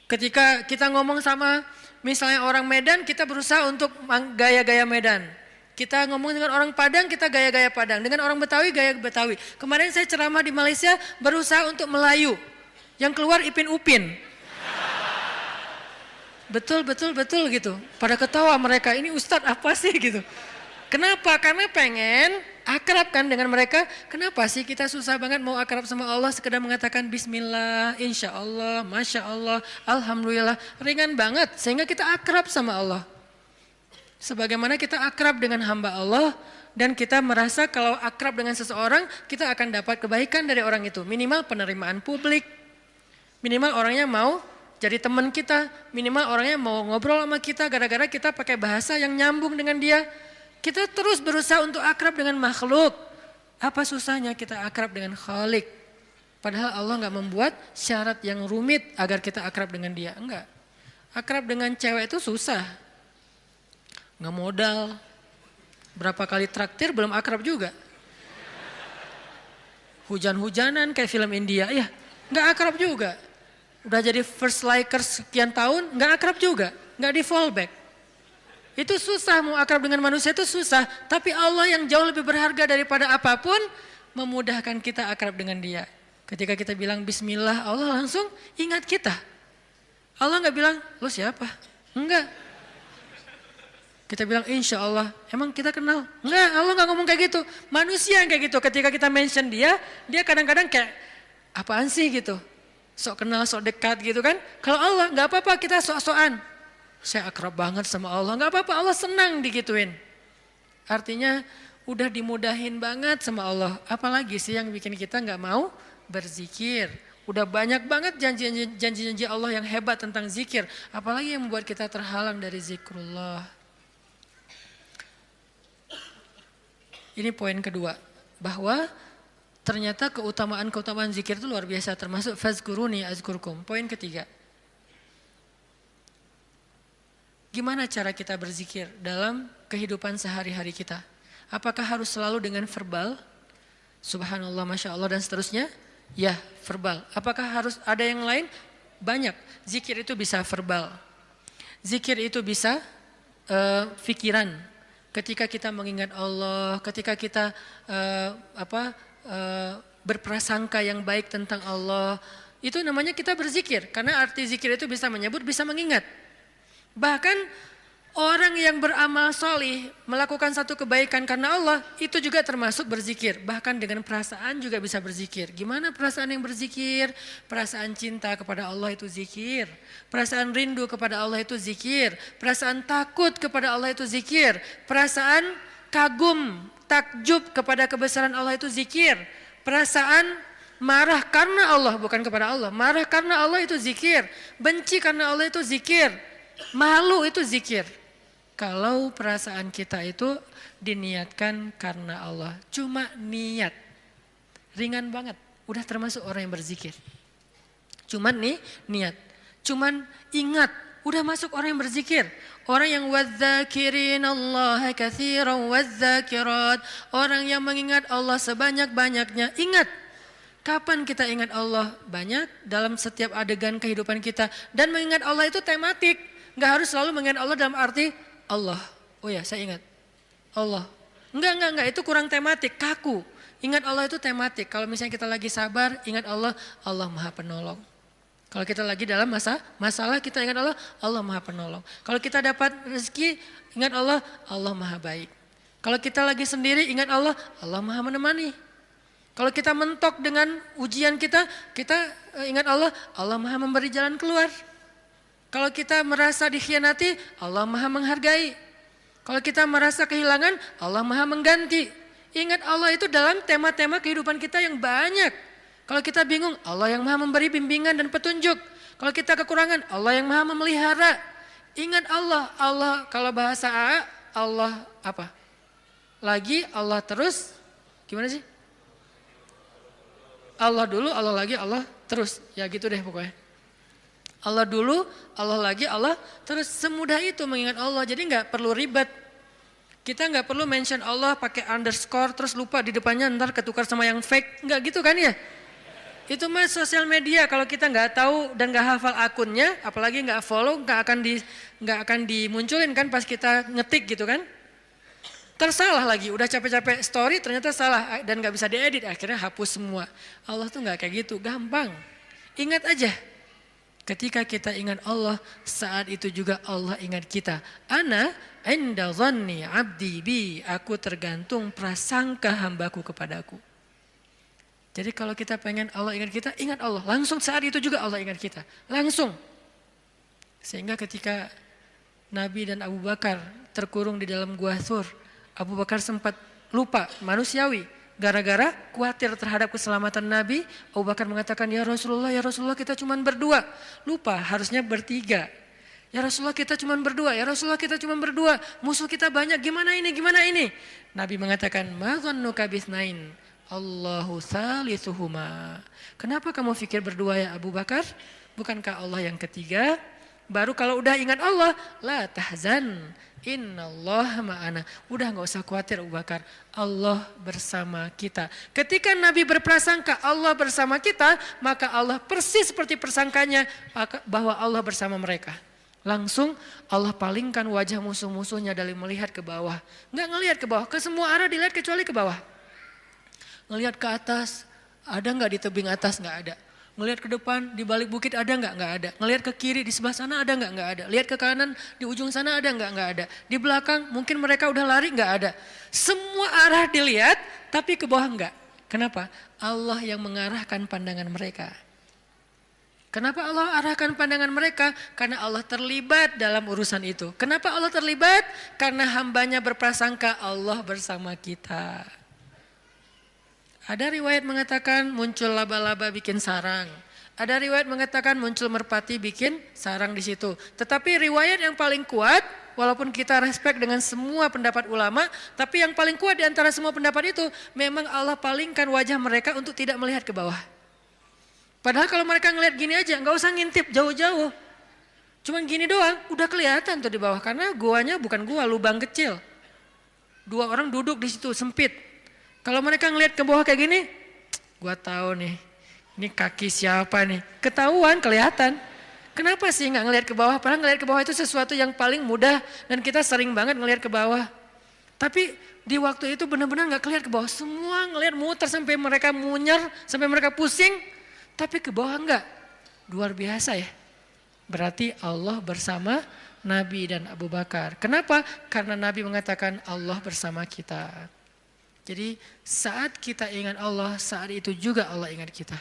Ketika kita ngomong sama misalnya orang Medan, kita berusaha untuk gaya-gaya Medan. Kita ngomong dengan orang Padang, kita gaya-gaya Padang. Dengan orang Betawi, gaya Betawi. Kemarin saya ceramah di Malaysia, berusaha untuk Melayu. Yang keluar Ipin Upin. Betul gitu. Pada ketawa mereka, ini Ustadz apa sih gitu. Kenapa? Karena pengen akrab kan dengan mereka. Kenapa sih kita susah banget mau akrab sama Allah, sekedar mengatakan bismillah, insya Allah, masya Allah, alhamdulillah. Ringan banget sehingga kita akrab sama Allah. Sebagaimana kita akrab dengan hamba Allah dan kita merasa kalau akrab dengan seseorang kita akan dapat kebaikan dari orang itu. Minimal penerimaan publik, minimal orangnya mau jadi teman kita, minimal orangnya mau ngobrol sama kita gara-gara kita pakai bahasa yang nyambung dengan dia. Kita terus berusaha untuk akrab dengan makhluk. Apa susahnya kita akrab dengan Khalik? Padahal Allah nggak membuat syarat yang rumit agar kita akrab dengan dia. Enggak. Akrab dengan cewek itu susah. Nggak modal. Berapa kali traktir belum akrab juga. Hujan-hujanan kayak film India. Ya nggak akrab juga. Udah jadi first likers sekian tahun nggak akrab juga. Nggak di fallback. Itu susah, mau akrab dengan manusia itu susah. Tapi Allah yang jauh lebih berharga daripada apapun memudahkan kita akrab dengan dia. Ketika kita bilang bismillah, Allah langsung ingat kita. Allah nggak bilang, lo siapa? Enggak. Kita bilang insya Allah, emang kita kenal? Enggak, Allah nggak ngomong kayak gitu. Manusia yang kayak gitu, ketika kita mention dia kadang-kadang kayak apaan sih gitu. Sok kenal, sok dekat gitu kan. Kalau Allah nggak apa-apa, kita sok-sokan. Saya akrab banget sama Allah, nggak apa-apa, Allah senang digituin. Artinya udah dimudahin banget sama Allah. Apalagi sih yang bikin kita nggak mau berzikir. Udah banyak banget janji-janji Allah yang hebat tentang zikir. Apalagi yang membuat kita terhalang dari zikrullah. Ini poin kedua, bahwa ternyata keutamaan zikir itu luar biasa, termasuk fazkuruni azkurkum. Poin ketiga. Gimana cara kita berzikir dalam kehidupan sehari-hari kita? Apakah harus selalu dengan verbal? Subhanallah, Masya Allah dan seterusnya? Ya, verbal. Apakah harus ada yang lain? Banyak. Zikir itu bisa verbal. Zikir itu bisa fikiran. Ketika kita mengingat Allah, ketika kita berprasangka yang baik tentang Allah, itu namanya kita berzikir. Karena arti zikir itu bisa menyebut, bisa mengingat. Bahkan orang yang beramal solih melakukan satu kebaikan karena Allah itu juga termasuk berzikir. Bahkan dengan perasaan juga bisa berzikir. Gimana perasaan yang berzikir? Perasaan cinta kepada Allah itu zikir. Perasaan rindu kepada Allah itu zikir. Perasaan takut kepada Allah itu zikir. Perasaan kagum, takjub kepada kebesaran Allah itu zikir. Perasaan marah karena Allah, bukan kepada Allah. Marah karena Allah itu zikir. Benci karena Allah itu zikir. Malu itu zikir. Kalau perasaan kita itu diniatkan karena Allah, cuma niat, ringan banget, udah termasuk orang yang berzikir. Cuman nih niat, cuman ingat, udah masuk orang yang berzikir. Orang yang wadzakirin-Allah katsiran wadzakirat, orang yang mengingat Allah sebanyak-banyaknya. Ingat, kapan kita ingat Allah? Banyak dalam setiap adegan kehidupan kita. Dan mengingat Allah itu tematik. Nggak harus selalu mengingat Allah dalam arti Allah. Oh ya, saya ingat Allah. Enggak, itu kurang tematik, kaku. Ingat Allah itu tematik. Kalau misalnya kita lagi sabar, ingat Allah, Allah Maha Penolong. Kalau kita lagi dalam masalah, kita ingat Allah, Allah Maha Penolong. Kalau kita dapat rezeki, ingat Allah, Allah Maha Baik. Kalau kita lagi sendiri, ingat Allah, Allah Maha Menemani. Kalau kita mentok dengan ujian kita ingat Allah, Allah Maha Memberi jalan keluar. Kalau kita merasa dikhianati, Allah Maha menghargai. Kalau kita merasa kehilangan, Allah Maha mengganti. Ingat Allah itu dalam tema-tema kehidupan kita yang banyak. Kalau kita bingung, Allah yang Maha memberi bimbingan dan petunjuk. Kalau kita kekurangan, Allah yang Maha memelihara. Ingat Allah, Allah kalau bahasa Allah apa? Lagi Allah terus, gimana sih? Allah dulu, Allah lagi, Allah terus. Ya gitu deh pokoknya. Allah dulu, Allah lagi, Allah terus, semudah itu mengingat Allah. Jadi nggak perlu ribet. Kita nggak perlu mention Allah pakai underscore terus lupa di depannya ntar ketukar sama yang fake. Nggak gitu kan ya? Itu mah sosial media, kalau kita nggak tahu dan nggak hafal akunnya, apalagi nggak follow, nggak akan dimunculin kan pas kita ngetik gitu kan. Tersalah lagi, udah capek-capek story ternyata salah dan nggak bisa diedit, akhirnya hapus semua. Allah tuh nggak kayak gitu, gampang. Ingat aja, ketika kita ingat Allah, saat itu juga Allah ingat kita. Ana inda dhanni abdi bi, aku tergantung prasangka hambaku kepadaku. Jadi kalau kita pengen Allah ingat Allah. Langsung saat itu juga Allah ingat kita. Langsung. Sehingga ketika Nabi dan Abu Bakar terkurung di dalam gua Thur, Abu Bakar sempat lupa, manusiawi. Gara-gara khawatir terhadap keselamatan Nabi, Abu Bakar mengatakan, ya Rasulullah kita cuma berdua. Lupa, harusnya bertiga. Ya Rasulullah kita cuma berdua, ya Rasulullah kita cuma berdua. Musuh kita banyak, gimana ini? Nabi mengatakan, ma dhannuka bitsnain? Allahu salisuhuma. Kenapa kamu pikir berdua ya Abu Bakar? Bukankah Allah yang ketiga? Baru kalau udah ingat Allah, la tahzan, innallaha ma'ana. Udah gak usah khawatir Abu Bakar, Allah bersama kita. Ketika Nabi berprasangka Allah bersama kita, maka Allah persis seperti persangkanya bahwa Allah bersama mereka. Langsung Allah palingkan wajah musuh-musuhnya dari melihat ke bawah. Gak ngelihat ke bawah, ke semua arah dilihat kecuali ke bawah. Ngelihat ke atas, ada nggak di tebing atas? Nggak ada. Ngelihat ke depan, di balik bukit ada nggak? Nggak ada. Ngelihat ke kiri, di sebelah sana ada nggak? Nggak ada. Lihat ke kanan, di ujung sana ada nggak? Nggak ada. Di belakang, mungkin mereka udah lari, nggak ada. Semua arah dilihat, tapi ke bawah nggak. Kenapa? Allah yang mengarahkan pandangan mereka. Kenapa Allah arahkan pandangan mereka? Karena Allah terlibat dalam urusan itu. Kenapa Allah terlibat? Karena hambanya berprasangka Allah bersama kita. Ada riwayat mengatakan muncul laba-laba bikin sarang. Ada riwayat mengatakan muncul merpati bikin sarang di situ. Tetapi riwayat yang paling kuat, walaupun kita respect dengan semua pendapat ulama, tapi yang paling kuat di antara semua pendapat itu, memang Allah palingkan wajah mereka untuk tidak melihat ke bawah. Padahal kalau mereka ngelihat gini aja, nggak usah ngintip jauh-jauh. Cuman gini doang, udah kelihatan tuh di bawah. Karena guanya bukan gua, lubang kecil. 2 orang duduk di situ, sempit. Kalau mereka ngelihat ke bawah kayak gini, gua tahu nih, ini kaki siapa nih? Ketahuan, kelihatan. Kenapa sih nggak ngelihat ke bawah? Padahal ngelihat ke bawah itu sesuatu yang paling mudah dan kita sering banget ngelihat ke bawah. Tapi di waktu itu benar-benar nggak kelihatan ke bawah. Semua ngelihat muter sampai mereka munyer, sampai mereka pusing. Tapi ke bawah enggak. Luar biasa ya. Berarti Allah bersama Nabi dan Abu Bakar. Kenapa? Karena Nabi mengatakan Allah bersama kita. Jadi saat kita ingat Allah, saat itu juga Allah ingat kita.